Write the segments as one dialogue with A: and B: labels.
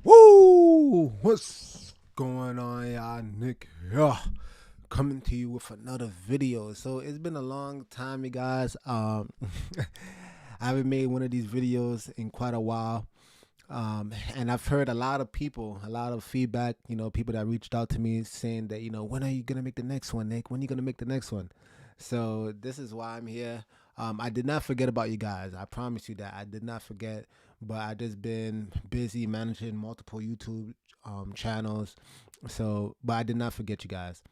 A: Woo! What's going on, y'all? Nick here, coming to you with another video. So it's been a long time, you guys. I haven't made one of these videos in quite a while. And I've heard a lot of people, a lot of feedback, people that reached out to me saying that, when are you going to make the next one, Nick? When are you going to make the next one? So this is why I'm here. I did not forget about you guys. I promise you that I did not forget, but I just been busy managing multiple YouTube channels. So, but I did not forget you guys.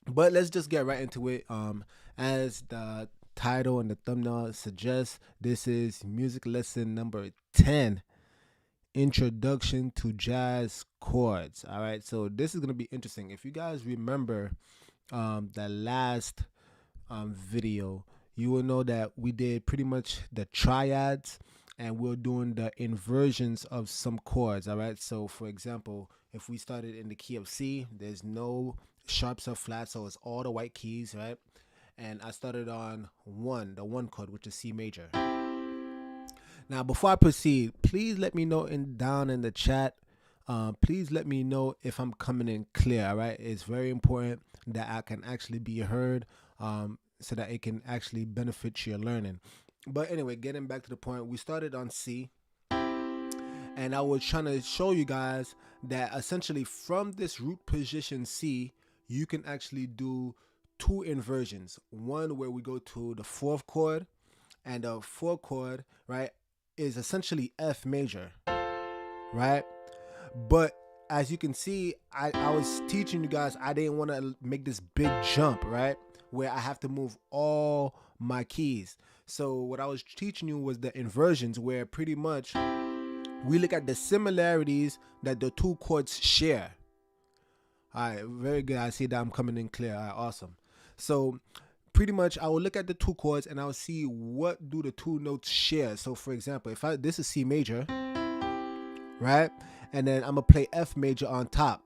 A: But let's just get right into it. As the title and the thumbnail suggests, this is music lesson number 10. Introduction to Jazz Chords. All right, so this is going to be interesting. If you guys remember the last video, you will know that we did pretty much the triads and we're doing the inversions of some chords. All right, so for example, if we started in the key of C, there's no sharps or flats, so it's all the white keys, right? And I started on the one chord, which is C major. Now, before I proceed, please let me know down in the chat. Please let me know if I'm coming in clear. All right, it's very important that I can actually be heard, so that it can actually benefit your learning. But anyway, getting back to the point, we started on C, and I was trying to show you guys that essentially from this root position C, you can actually do two inversions. One where we go to the fourth chord, and the fourth chord, right, is essentially F major, right? But as you can see, I was teaching you guys, I didn't want to make this big jump, right, where I have to move all my keys. So what I was teaching you was the inversions, where pretty much we look at the similarities that the two chords share. All right, very good. I see that I'm coming in clear. All right, awesome. So pretty much I will look at the two chords and I'll see what do the two notes share. So for example, if this is C major, right, and then I'm gonna play F major on top,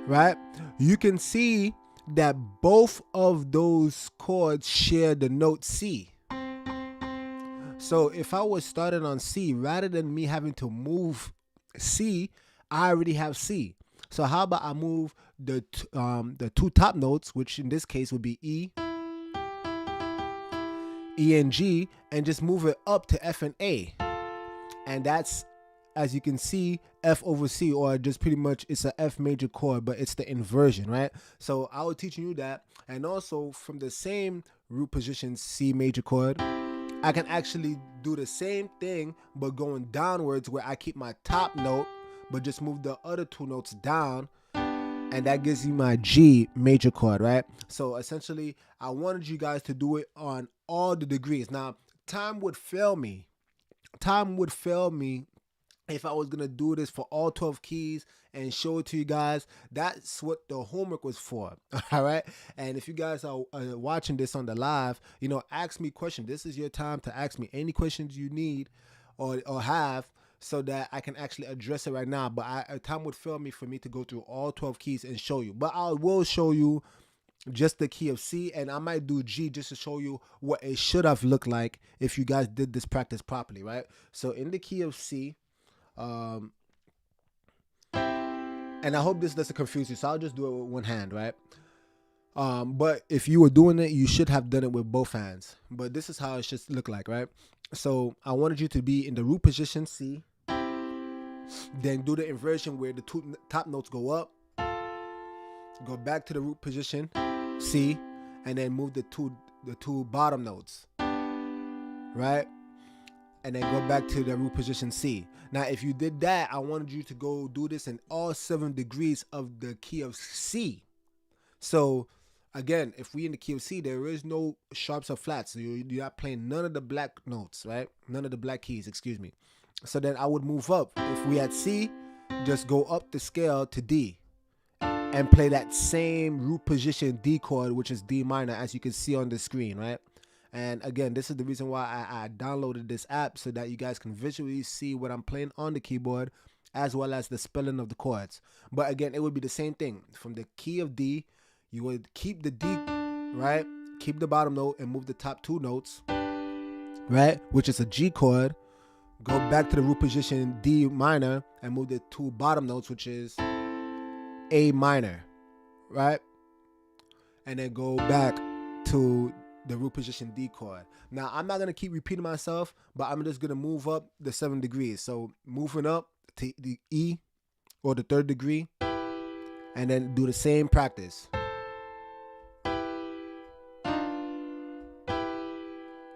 A: right, you can see that both of those chords share the note C. So if I was starting on C, rather than me having to move C, I already have C. So how about I move the two top notes, which in this case would be E and G, and just move it up to F and A. And that's, as you can see, F over C, or just pretty much it's a F major chord, but it's the inversion, right? So I was teaching you that. And also from the same root position C major chord, I can actually do the same thing, but going downwards, where I keep my top note, but just move the other two notes down, and that gives you my G major chord, right? So essentially, I wanted you guys to do it on all the degrees. Now, time would fail me. Time would fail me if I was going to do this for all 12 keys and show it to you guys. That's what the homework was for, all right? And if you guys are watching this on the live, ask me questions. This is your time to ask me any questions you need or have, so that I can actually address it right now. But time would fail me for me to go through all 12 keys and show you. But I will show you just the key of C, and I might do G just to show you what it should have looked like if you guys did this practice properly, right? So in the key of C, and I hope this doesn't confuse you, so I'll just do it with one hand, right? But if you were doing it, you should have done it with both hands. But this is how it should look like, right? So I wanted you to be in the root position C, then do the inversion where the two top notes go up, go back to the root position C, and then move the two bottom notes, right? And then go back to the root position C. Now, if you did that, I wanted you to go do this in all 7 degrees of the key of C. So again, if we in the key of C, there is no sharps or flats. So you're not playing none of the black notes, right? None of the black keys, excuse me. So then I would move up. If we had C, just go up the scale to D and play that same root position D chord, which is D minor, as you can see on the screen, right? And again, this is the reason why I downloaded this app, so that you guys can visually see what I'm playing on the keyboard, as well as the spelling of the chords. But again, it would be the same thing. From the key of D, you would keep the D, right? Keep the bottom note and move the top two notes, right? Which is a G chord. go back to the root position D minor and move the two bottom notes, which is A minor, right? And then go back to the root position D chord. Now, I'm not going to keep repeating myself, but I'm just going to move up the 7 degrees. So moving up to the E or the 3rd degree, and then do the same practice.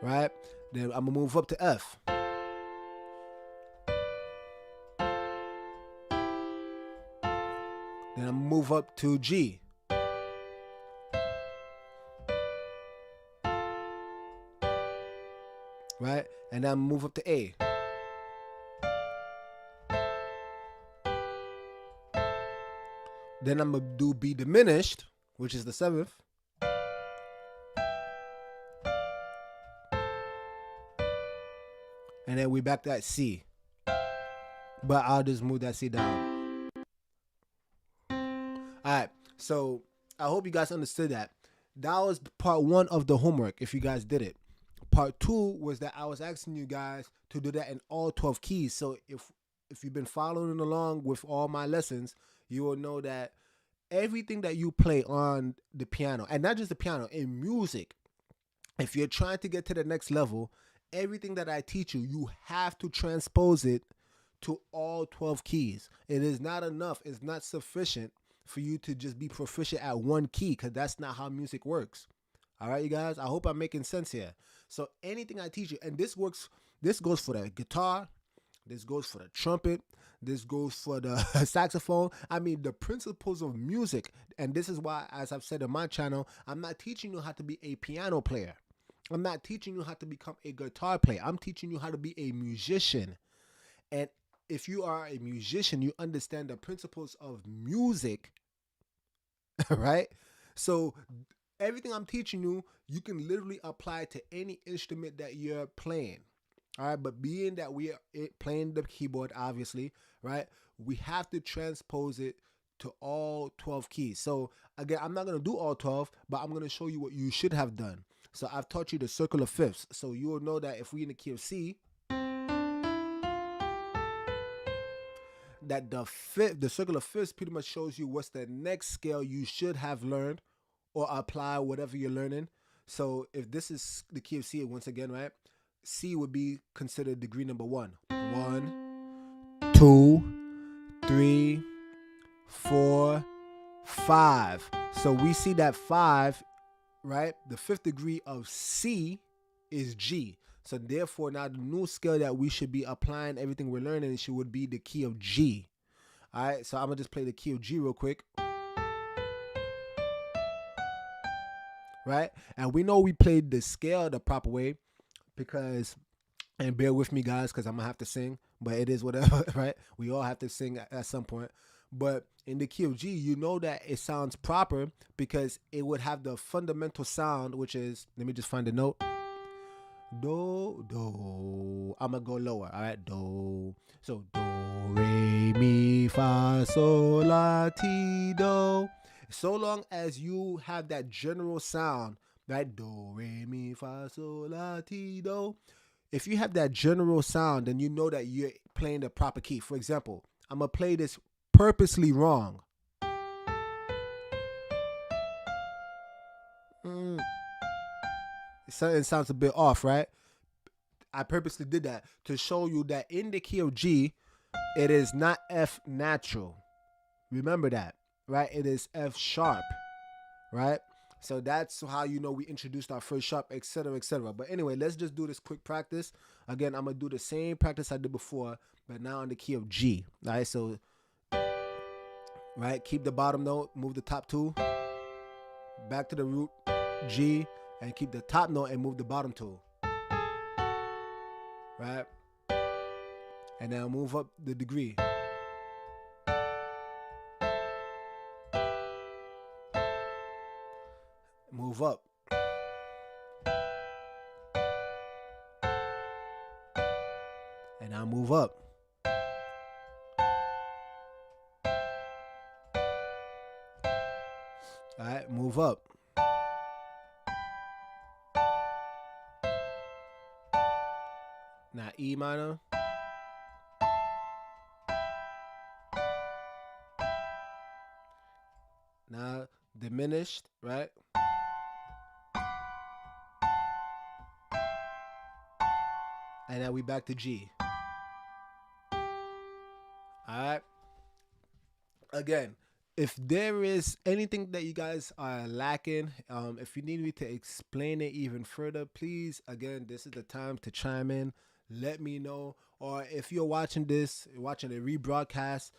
A: Right? Then I'm going to move up to F. Then I'm going to move up to G. Right? And then move up to A. Then I'm going to do B diminished, which is the 7th. And then we back to that C. But I'll just move that C down. Alright, so I hope you guys understood that. That was part 1 of the homework, if you guys did it. Part 2 was that I was asking you guys to do that in all 12 keys. So if you've been following along with all my lessons, you will know that everything that you play on the piano, and not just the piano, in music, if you're trying to get to the next level, everything that I teach you, you have to transpose it to all 12 keys. It is not enough. It's not sufficient for you to just be proficient at one key, because that's not how music works. All right, you guys? I hope I'm making sense here. So anything I teach you, and this goes for the guitar, this goes for the trumpet, this goes for the saxophone. I mean, the principles of music, and this is why, as I've said on my channel, I'm not teaching you how to be a piano player. I'm not teaching you how to become a guitar player. I'm teaching you how to be a musician. And if you are a musician, you understand the principles of music, right? So everything I'm teaching you, you can literally apply to any instrument that you're playing. All right, but being that we are playing the keyboard, obviously, right, we have to transpose it to all 12 keys. So again, I'm not going to do all 12, but I'm going to show you what you should have done. So I've taught you the circular fifths. So you will know that if we're in the key of C, that the circular fifths pretty much shows you what's the next scale you should have learned or apply whatever you're learning. So if this is the key of C, once again, right, C would be considered degree number 1. 1, 2, 3, 4, 5. So we see that 5, right? The 5th degree of C is G. So therefore, now the new scale that we should be applying everything we're learning would be the key of G. All right, so I'm going to just play the key of G real quick. Right? And we know we played the scale the proper way because, and bear with me, guys, because I'm going to have to sing, but it is whatever, right? We all have to sing at some point. But in the key of G, you know that it sounds proper because it would have the fundamental sound, which is, let me just find the note. Do, do. I'm going to go lower, all right? Do. So, do, re, mi, fa, sol, la, ti, do. So long as you have that general sound, right? Do, re, mi, fa, sol, la, ti, do. If you have that general sound, then you know that you're playing the proper key. For example, I'm going to play this purposely wrong. It sounds a bit off, right? I purposely did that to show you that in the key of G, it is not F natural. Remember that, right? It is F sharp, right? So that's how you know we introduced our first sharp, etc., etc. But anyway, let's just do this quick practice. Again, I'm going to do the same practice I did before, but now in the key of G, right? So, right, keep the bottom note, move the top 2, back to the root G, and keep the top note and move the bottom 2. Right? And now move up the degree. Move up. And now move up. All right, move up. Now E minor. diminished, right? And now we back to G. All right. Again, if there is anything that you guys are lacking, if you need me to explain it even further, please, again, this is the time to chime in. Let me know. Or if you're watching this, watching a rebroadcast,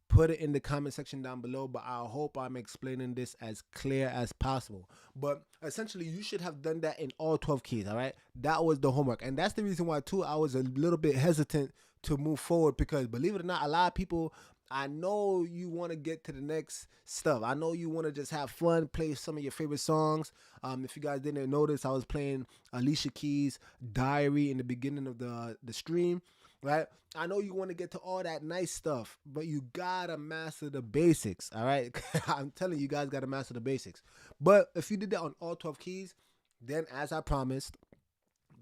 A: put it in the comment section down below. But I hope I'm explaining this as clear as possible. But essentially, you should have done that in all 12 keys, all right? That was the homework. And that's the reason why, too, I was a little bit hesitant to move forward, because believe it or not, a lot of people, I know you want to get to the next stuff. I know you want to just have fun, play some of your favorite songs. If you guys didn't notice, I was playing Alicia Keys' Diary in the beginning of the stream, right? I know you want to get to all that nice stuff, but you gotta master the basics, all right? I'm telling you, you guys gotta master the basics. But if you did that on all 12 keys, then as I promised,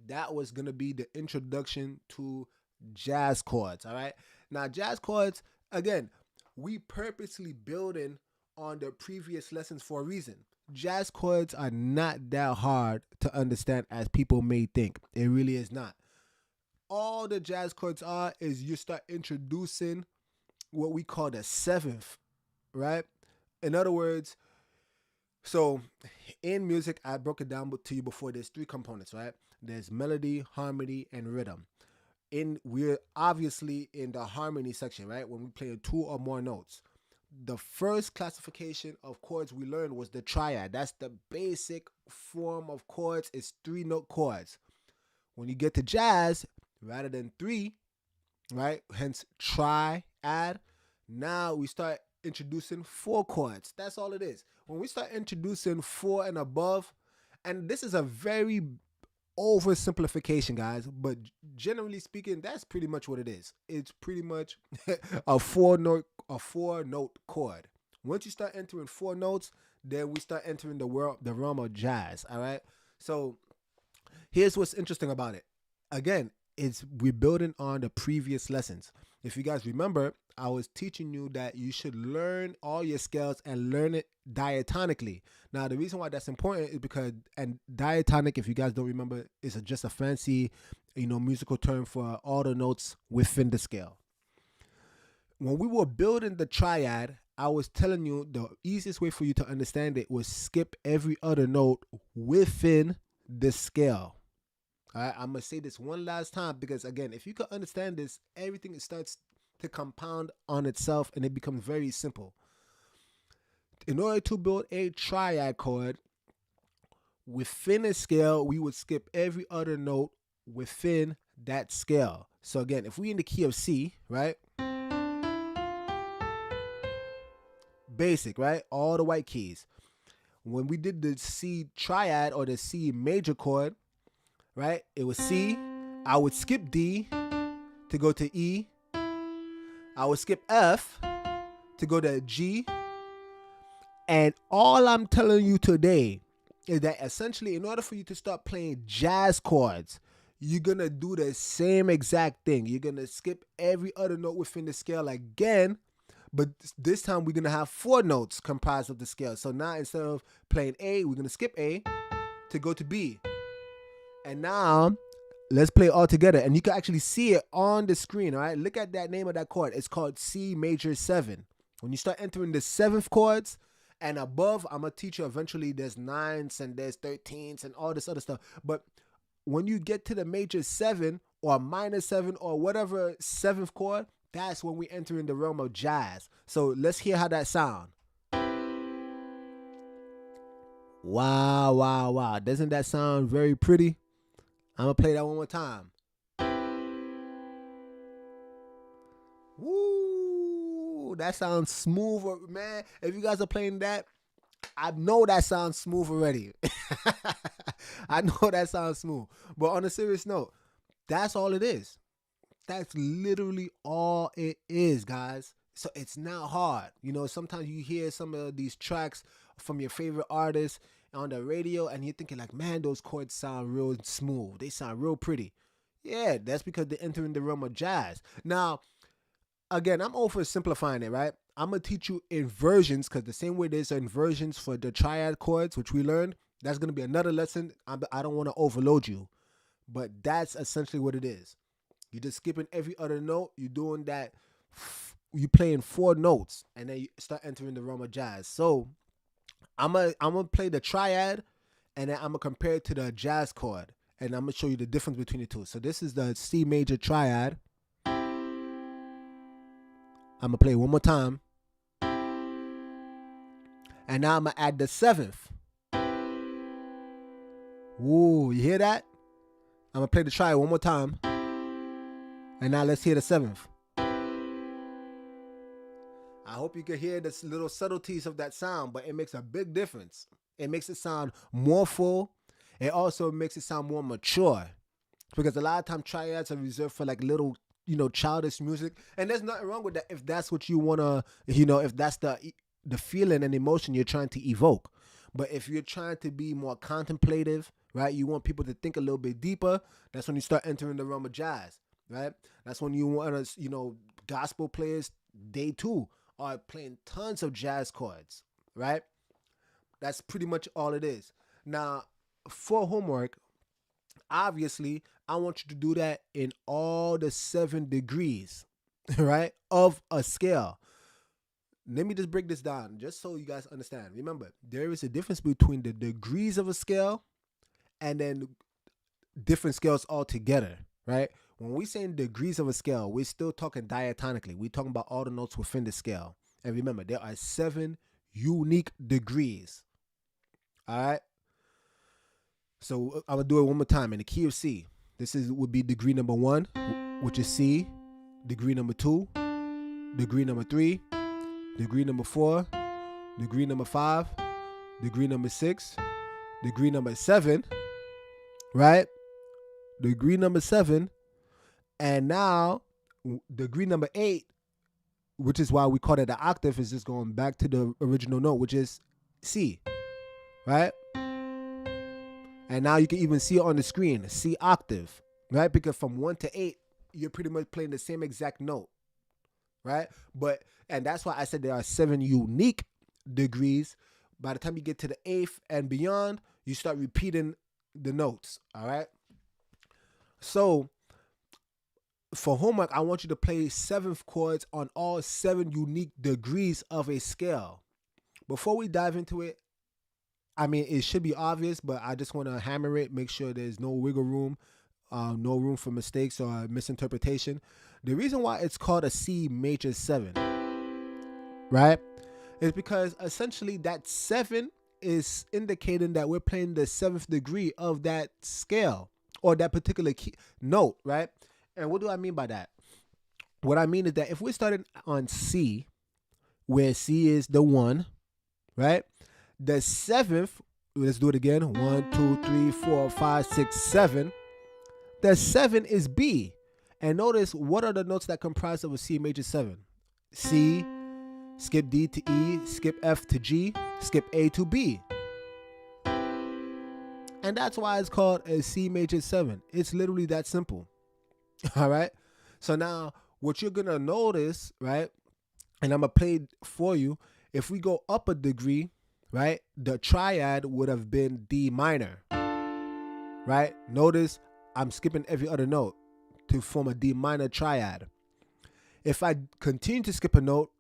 A: that was gonna be the introduction to jazz chords, all right? Now, jazz chords, again, we purposely building on the previous lessons for a reason. Jazz chords are not that hard to understand as people may think. It really is not. All the jazz chords are is you start introducing what we call the seventh, right? In other words, so in music, I broke it down to you before. There's three components, right? There's melody, harmony, and rhythm. We're obviously in the harmony section, right? When we play two or more notes. The first classification of chords we learned was the triad. That's the basic form of chords. It's 3-note chords. When you get to jazz, rather than 3, right? Hence triad. Now we start introducing 4 chords. That's all it is. When we start introducing 4 and above, and this is a very oversimplification, guys, but generally speaking, that's pretty much what it is. It's pretty much a 4-note chord. Once you start entering 4 notes, then we start entering the realm of jazz. All right. So here's what's interesting about it. Again, we're building on the previous lessons. If you guys remember, I was teaching you that you should learn all your scales and learn it diatonically. Now, the reason why that's important is because, and diatonic, if you guys don't remember, is just a fancy, musical term for all the notes within the scale. When we were building the triad, I was telling you the easiest way for you to understand it was skip every other note within the scale. All right, I'm going to say this one last time because, again, if you can understand this, everything starts to compound on itself and it becomes very simple. In order to build a triad chord, within a scale, we would skip every other note within that scale. So, again, if we in the key of C, right? Basic, right? All the white keys. When we did the C triad or the C major chord, right? It was C. I would skip D to go to E. I would skip F to go to G. And all I'm telling you today is that essentially, in order for you to start playing jazz chords, you're going to do the same exact thing. You're going to skip every other note within the scale again. But this time we're going to have 4 notes comprised of the scale. So now instead of playing A, we're going to skip A to go to B. And now let's play it all together. And you can actually see it on the screen, all right? Look at that name of that chord. It's called C major 7. When you start entering the 7th chords and above, I'm going to teach you eventually there's 9s and there's 13s and all this other stuff. But when you get to the major 7 or minor 7 or whatever 7th chord, that's when we enter in the realm of jazz. So let's hear how that sound. Wow, wow, wow. Doesn't that sound very pretty? I'm going to play that one more time. Woo! That sounds smooth, man. If you guys are playing that, I know that sounds smooth already. I know that sounds smooth. But on a serious note, that's all it is. That's literally all it is, guys. So it's not hard. Sometimes you hear some of these tracks from your favorite artists on the radio and you're thinking like, man, those chords sound real smooth. They sound real pretty. Yeah, that's because they're entering the realm of jazz. Now, again, I'm oversimplifying it, right? I'm gonna teach you inversions, because the same way there's inversions for the triad chords, which we learned, that's gonna be another lesson. I don't want to overload you, but that's essentially what it is. You're just skipping every other note. You're doing that. You playing 4 notes, and then you start entering the realm of jazz. So I'm gonna play the triad, and then I'm gonna compare it to the jazz chord, and I'm gonna show you the difference between the two. So this is the C major triad. I'm gonna play it one more time, and now I'm gonna add the 7th. Ooh, you hear that? I'm gonna play the triad one more time, and now let's hear the 7th. I hope you can hear the little subtleties of that sound, but it makes a big difference. It makes it sound more full. It also makes it sound more mature, because a lot of times triads are reserved for like little, childish music, and there's nothing wrong with that if that's what you wanna, if that's the feeling and emotion you're trying to evoke. But if you're trying to be more contemplative, right, you want people to think a little bit deeper, that's when you start entering the realm of jazz, right? That's when you want to, gospel players, they too are playing tons of jazz chords, right? That's pretty much all it is. Now, for homework, obviously, I want you to do that in all the 7 degrees, right, of a scale. Let me just break this down just so you guys understand. Remember, there is a difference between the degrees of a scale and then different scales altogether, right? When we say degrees of a scale, we're still talking diatonically. We're talking about all the notes within the scale. And remember, there are 7 unique degrees. All right? So I'm going to do it one more time in the key of C. Would be degree number 1, which is C. Degree number 2. Degree number 3. Degree number 4. Degree number 5. Degree number 6. Degree number 7. Right? Degree number 7. And now degree number 8, which is why we call it an octave, is just going back to the original note, which is C. Right? And now you can even see it on the screen, C octave, right? Because from 1 to 8, you're pretty much playing the same exact note, right? And that's why I said there are 7 unique degrees. By the time you get to the 8th and beyond, you start repeating the notes, all right? So for homework, I want you to play 7th chords on all 7 unique degrees of a scale. Before we dive into it, I mean, it should be obvious, but I just want to hammer it, make sure there's no wiggle room, no room for mistakes or misinterpretation. The reason why it's called a C major 7, right, is because essentially that 7 is indicating that we're playing the 7th degree of that scale or that particular key note, right? And what do I mean by that? What I mean is that if we're starting on C, where C is the 1, right? The 7th, let's do it again. 1, 2, 3, 4, 5, 6, 7. The 7 is B. And notice, what are the notes that comprise of a C major 7? C, skip D to E, skip F to G, skip A to B. And that's why it's called a C major 7. It's literally that simple. All right? So now, what you're going to notice, right, and I'm going to play for you, if we go up a degree, right, the triad would have been D minor, right? Notice I'm skipping every other note to form a D minor triad. If I continue to skip a note,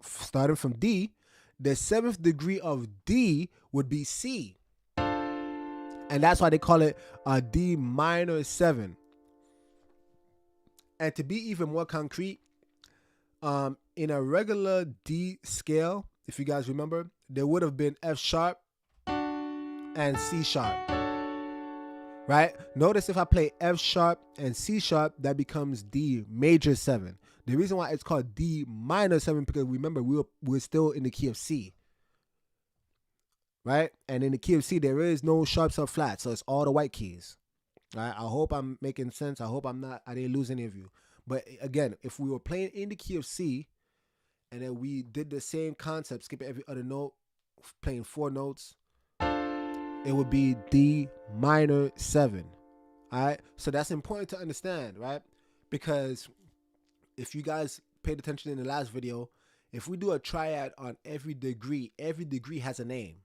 A: starting from D, the 7th degree of D would be C. And that's why they call it a D minor 7. And to be even more concrete, in a regular D scale, if you guys remember, there would have been F sharp and C sharp, right? Notice if I play F sharp and C sharp, that becomes D major 7. The reason why it's called D minor 7, because remember, we're still in the key of C, right? And in the key of C, there is no sharps or flats, so it's all the white keys. Right? I hope I'm making sense. I hope I didn't lose any of you. But again, if we were playing in the key of C, and then we did the same concept, skipping every other note, playing 4 notes, it would be D minor 7. All right? So that's important to understand, right? Because if you guys paid attention in the last video, If we do a triad on every degree has a name.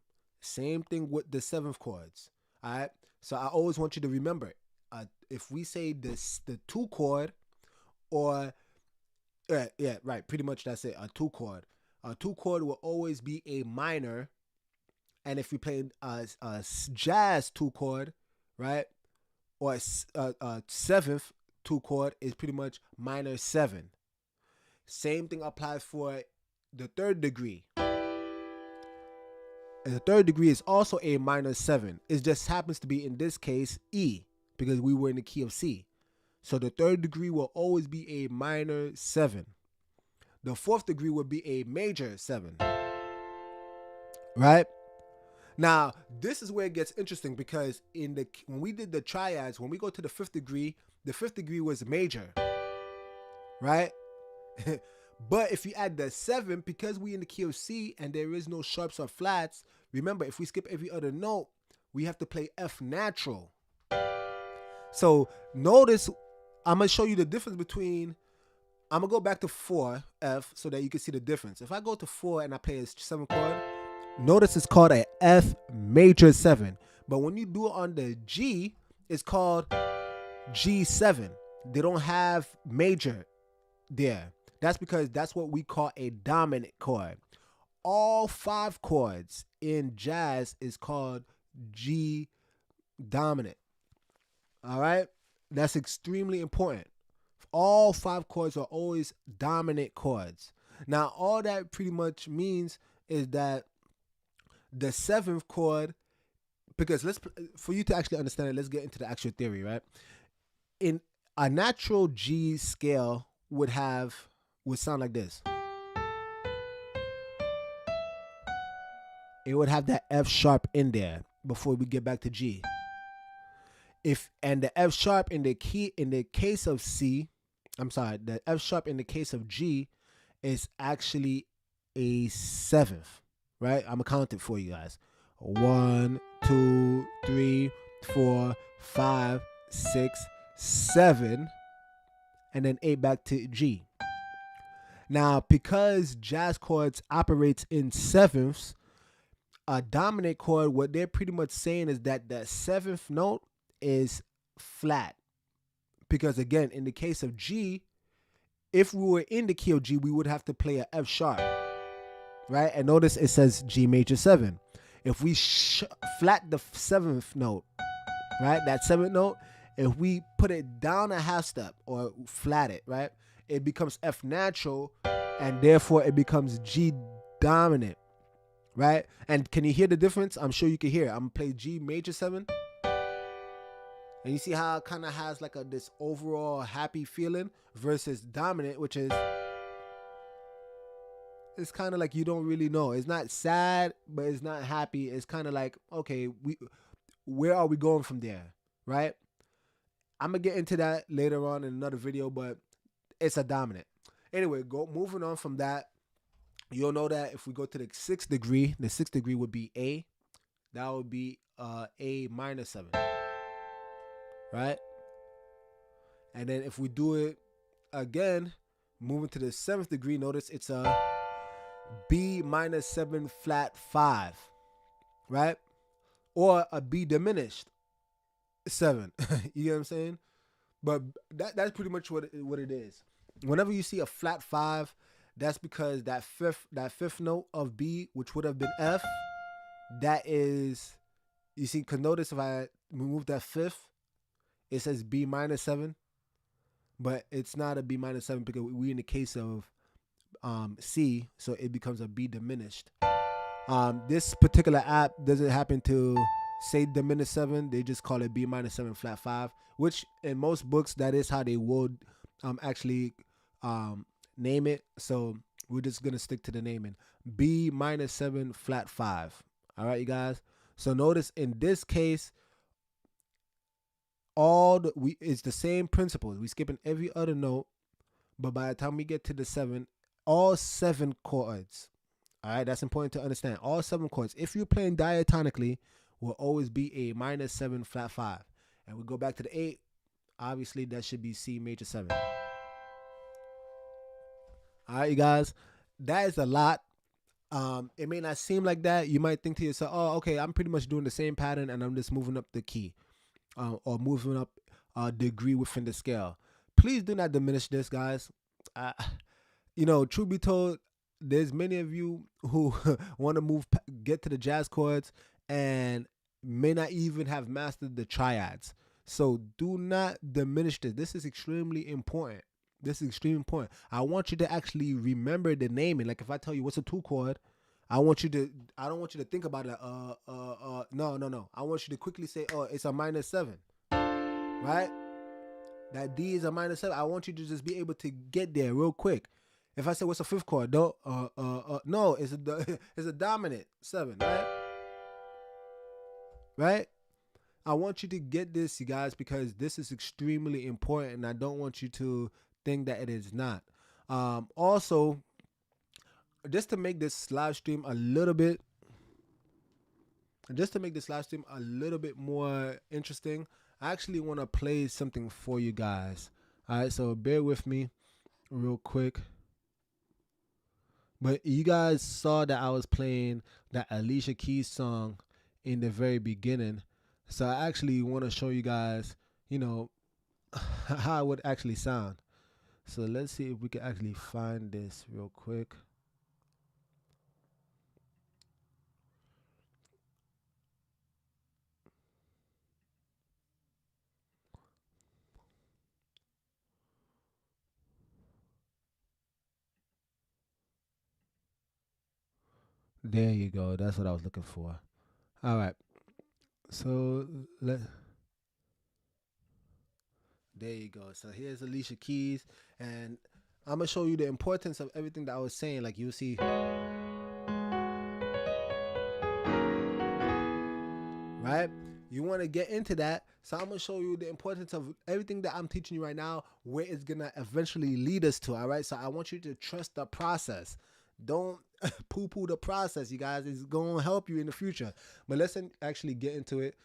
A: Same thing with the seventh chords. All right. So I always want you to remember, if we say the two chord, or yeah, right, pretty much that's it. A two chord will always be a minor, and if we play a jazz two chord, right, or a seventh two chord is pretty much minor seven. Same thing applies for the third degree. And the third degree is also a minor seven. It just happens to be, in this case, E, because we were in the key of C. So the third degree will always be a minor seven. The fourth degree would be a major seven. Right? Now, this is where it gets interesting, because when we did the triads, when we go to the fifth degree was major. Right? But if you add the seven, because we in the key of C and there is no sharps or flats, remember, if we skip every other note, we have to play F natural. So notice, I'm going to show you the difference between, I'm going to go back to 4, F, so that you can see the difference. If I go to 4 and I play a 7 chord, notice it's called a F major 7. But when you do it on the G, it's called G7. They don't have major there. That's because that's what we call a dominant chord. All 5 chords in jazz is called G dominant. All right? That's extremely important. All 5 chords are always dominant chords. Now, all that pretty much means is that the 7th chord, because for you to actually understand it, let's get into the actual theory, right? In a natural G scale would sound like this. It would have that F sharp in there before we get back to G. And the F sharp in the case of C, the F sharp in the case of G is actually a 7th, right? I'm gonna count it for you guys. 1, 2, 3, 4, 5, 6, 7, and then 8 back to G. Now, because jazz chords operates in sevenths, a dominant chord, what they're pretty much saying is that the 7th note is flat. Because again, in the case of G, if we were in the key of G, we would have to play a F sharp, right? And notice it says G major 7. If we flat the 7th note, right, that 7th note, if we put it down a half step or flat it, right, it becomes F natural, and therefore it becomes G dominant, right? And can you hear the difference? I'm sure you can hear it. I'm gonna play G major 7, and you see how it kind of has like this overall happy feeling, versus dominant, which is, it's kind of like you don't really know. It's not sad, but it's not happy. It's kind of like, okay, where are we going from there, right? I'm gonna get into that later on in another video, but it's a dominant. Anyway, moving on from that, you'll know that if we go to the 6th degree, the 6th degree would be A. That would be A minor 7, right? And then if we do it again, moving to the 7th degree, notice it's a B minor 7 flat 5, right? Or a B diminished 7. You know what I'm saying? But that's pretty much what it is. Whenever you see a flat 5, that's because that fifth note of B, which would have been F, that is, you see, because notice if I remove that 5th, it says B minor 7, but it's not a B minor 7 because we're in the case of C, so it becomes a B diminished. This particular app doesn't happen to say diminished 7, they just call it B minor 7 flat 5, which in most books that is how they would actually name it. So we're just gonna stick to the naming, B minor 7 flat 5. All right, you guys. So notice in this case, it's the same principles. We skipping every other note, but by the time we get to the 7, all 7 chords. All right, that's important to understand. All 7 chords, if you're playing diatonically, will always be a minor 7 flat 5. And we go back to the 8. Obviously, that should be C major 7. All right, you guys. that is a lot. It may not seem like that. You might think to yourself, "Oh, okay, I'm pretty much doing the same pattern, and I'm just moving up the key, or moving up a degree within the scale." Please do not diminish this, guys. Uh, truth be told, there's many of you who want to get to the jazz chords, and may not even have mastered the triads. So do not diminish this. This is extremely important. This is extremely important. I want you to actually remember the naming. Like if I tell you what's a two chord, I want you to. I don't want you to think about it. No, no, no. I want you to quickly say, "Oh, it's a minor seven, right? That D is a minor seven." I want you to just be able to get there real quick. If I say what's a fifth chord, no, it's a it's a dominant seven, right? Right? I want you to get this, you guys, because this is extremely important, and I don't want you to think that it is not. Also, just to make this live stream a little bit, just to make this live stream a little bit more interesting, I actually want to play something for you guys. All right, so bear with me real quick. But you guys saw that I was playing that Alicia Keys song in the very beginning. So I actually want to show you guys, you know, how it would actually sound. So let's see if we can actually find this real quick. There you go. That's what I was looking for. All right. So let there you go. So here's Alicia Keys, and I'm gonna show you the importance of everything that I was saying. Like you see, right? You want to get into that. So I'm gonna show you the importance of everything that I'm teaching you right now, where it's gonna eventually lead us to. All right. So I want you to trust the process. Don't poo-poo the process, you guys. It's gonna help you in the future. But let's actually get into it.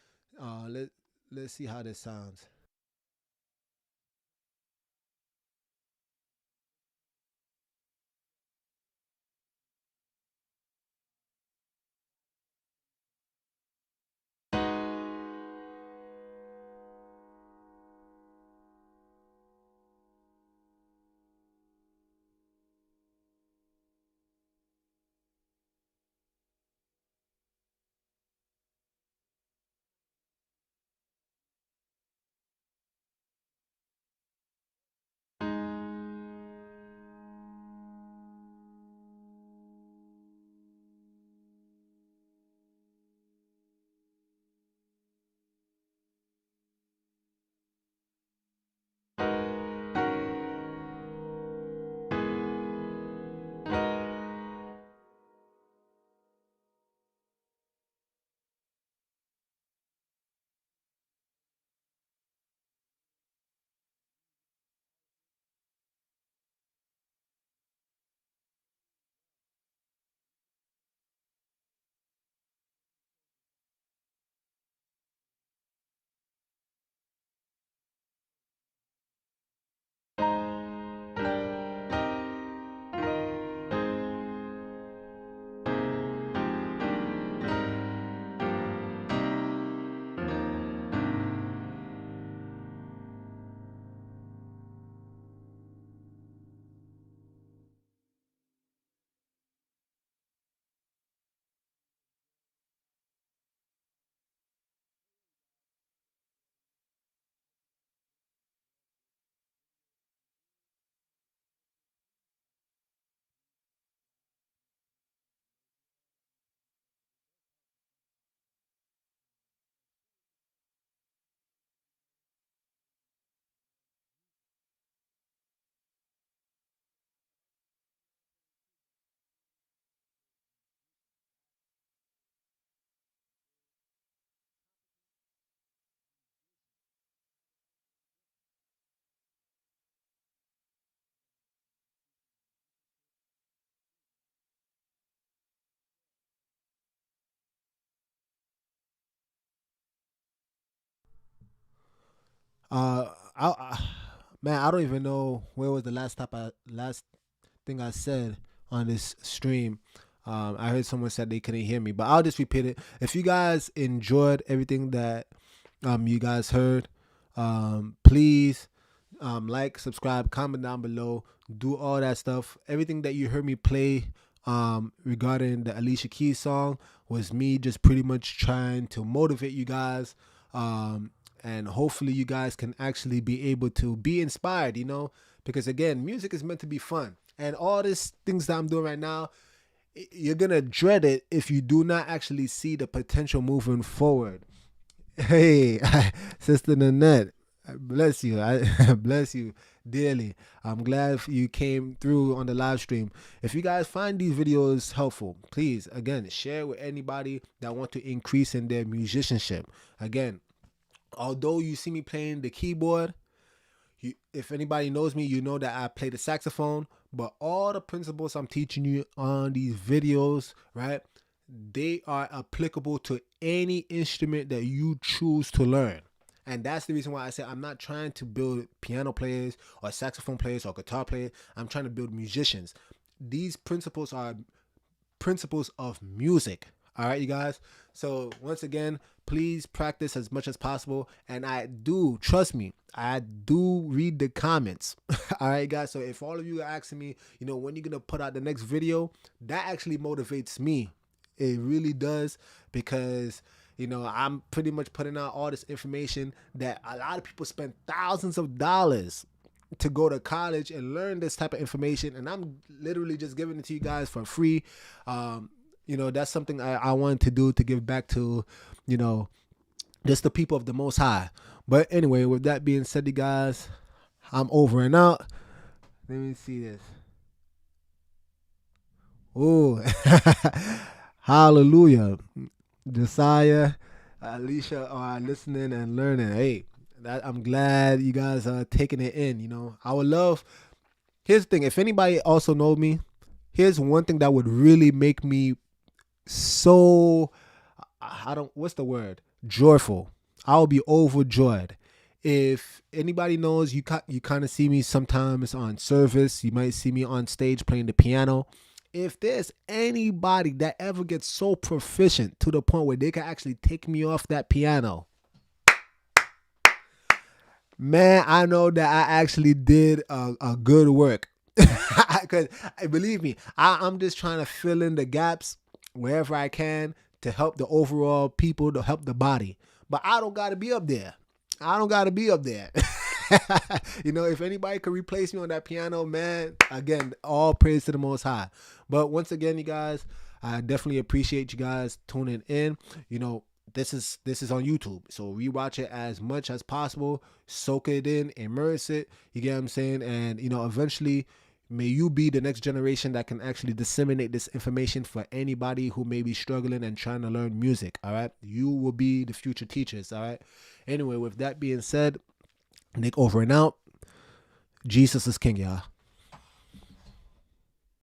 A: Let's see how this sounds. I man, I don't even know where was the last thing I said on this stream. I heard someone said they couldn't hear me, but I'll just repeat it. If you guys enjoyed everything that you guys heard, please like, subscribe, comment down below, do all that stuff. Everything that you heard me play regarding the Alicia Keys song was me just pretty much trying to motivate you guys, and hopefully you guys can actually be able to be inspired, because again, music is meant to be fun. And all these things that I'm doing right now, you're gonna dread it if you do not actually see the potential moving forward. Hey, Sister Nanette, bless you. I bless you dearly. I'm glad you came through on the live stream. If you guys find these videos helpful, please, again, share with anybody that want to increase in their musicianship. Again, although you see me playing the keyboard, if anybody knows me, you know that I play the saxophone, but all the principles I'm teaching you on these videos, right, they are applicable to any instrument that you choose to learn. And that's the reason why I say I'm not trying to build piano players or saxophone players or guitar players. I'm trying to build musicians. These principles are principles of music. All right, you guys. So once again, please practice as much as possible. And I do, trust me, I do read the comments. All right, guys. So if all of you are asking me, when you're going to put out the next video, that actually motivates me. It really does, because I'm pretty much putting out all this information that a lot of people spend thousands of dollars to go to college and learn this type of information, and I'm literally just giving it to you guys for free. That's something I wanted to do, to give back to, just the people of the Most High. But anyway, with that being said, you guys, I'm over and out. Let me see this. Oh, hallelujah. Josiah, Alicia are listening and learning. Hey, I'm glad you guys are taking it in. I would love. Here's the thing. If anybody also knows me, here's one thing that would really make me so, what's the word? Joyful. I'll be overjoyed. If anybody knows, you kind of see me sometimes on service. You might see me on stage playing the piano. If there's anybody that ever gets so proficient to the point where they can actually take me off that piano, man, I know that I actually did a good work. Because believe me, I'm just trying to fill in the gaps wherever I can to help the overall people, to help the body. But I don't got to be up there. If anybody could replace me on that piano, man, again, all praise to the Most High. But once again, you guys, I definitely appreciate you guys tuning in. This is on YouTube, so rewatch it as much as possible, soak it in, immerse it. You get what I'm saying? And eventually, may you be the next generation that can actually disseminate this information for anybody who may be struggling and trying to learn music. All right, you will be the future teachers. All right. Anyway, with that being said, Nick over and out. Jesus is king, y'all.